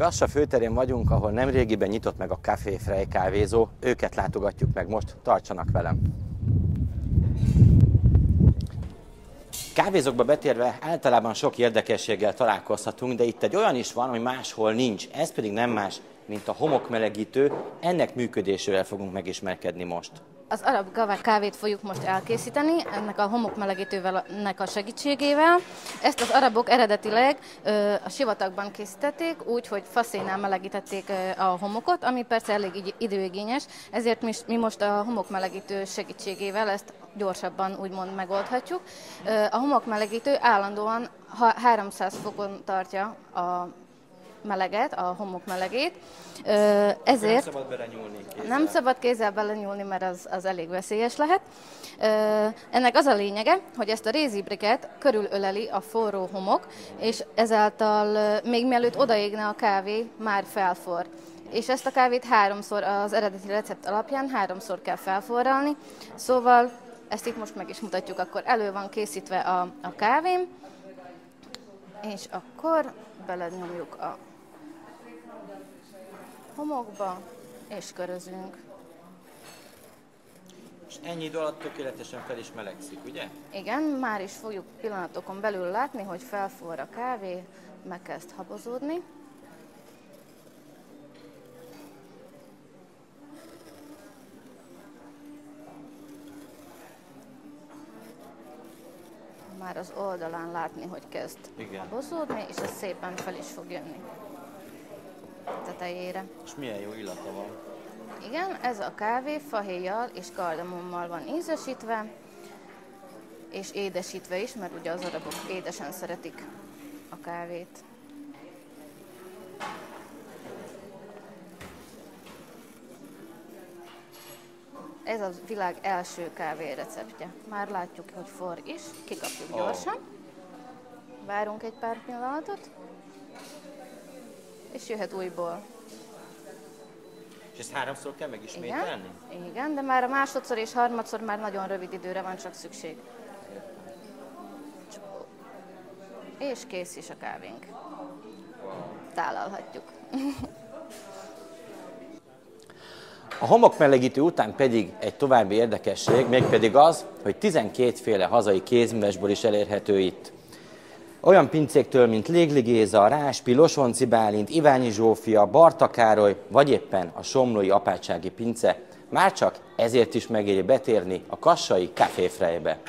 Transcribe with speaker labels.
Speaker 1: Kassa főterén vagyunk, ahol nemrégiben nyitott meg a Café Frey kávézó. Őket látogatjuk meg most, tartsanak velem! Kávézókba betérve általában sok érdekességgel találkozhatunk, de itt egy olyan is van, ami máshol nincs. Ez pedig nem más, mint a homokmelegítő. Ennek működésével fogunk megismerkedni most.
Speaker 2: Az arab gavák kávét fogjuk most elkészíteni, ennek a homokmelegítőnek a segítségével. Ezt az arabok eredetileg a sivatagban készítették, úgy, hogy faszénál melegítették a homokot, ami persze elég időigényes, ezért mi most a homokmelegítő segítségével ezt gyorsabban úgymond megoldhatjuk. A homokmelegítő állandóan 300 fokon tartja a meleget, a homok melegét, ezért
Speaker 1: nem szabad belenyúlni kézzel.
Speaker 2: Nem szabad kézzel belenyúlni, mert az elég veszélyes lehet. Ennek az a lényege, hogy ezt a rézibriket körülöleli a forró homok, és ezáltal még mielőtt odaégne a kávé, már felforr. És ezt a kávét háromszor, az eredeti recept alapján háromszor kell felforralni, szóval ezt itt most meg is mutatjuk, akkor elő van készítve a kávém, és akkor belenyomjuk a homokba, és körözünk.
Speaker 1: És ennyi idő alatt tökéletesen fel is melegszik, ugye?
Speaker 2: Igen, már is fogjuk pillanatokon belül látni, hogy felforr a kávé, megkezd habozódni. Már az oldalán látni, hogy kezd habozódni, és ez szépen fel is fog jönni tetejére.
Speaker 1: És milyen jó illata van.
Speaker 2: Igen, ez a kávé fahéjjal és kardamommal van ízesítve, és édesítve is, mert ugye az arabok édesen szeretik a kávét. Ez a világ első kávé receptje. Már látjuk, hogy forr is, kikapjuk gyorsan. Várunk egy pár pillanatot, és jöhet újból.
Speaker 1: És ezt háromszor kell megismételni?
Speaker 2: Igen, de már a másodszor és harmadszor már nagyon rövid időre van csak szükség. És kész is a kávénk. Tálalhatjuk.
Speaker 1: A homokmelegítő után pedig egy további érdekesség, mégpedig az, hogy 12 féle hazai kézművesből is elérhető itt. Olyan pincéktől, mint Légli Géza, Ráspi, Losonci Bálint, Iványi Zsófia, Barta Károly, vagy éppen a somlói apátsági pince, már csak ezért is megéri betérni a kassai Café Freybe.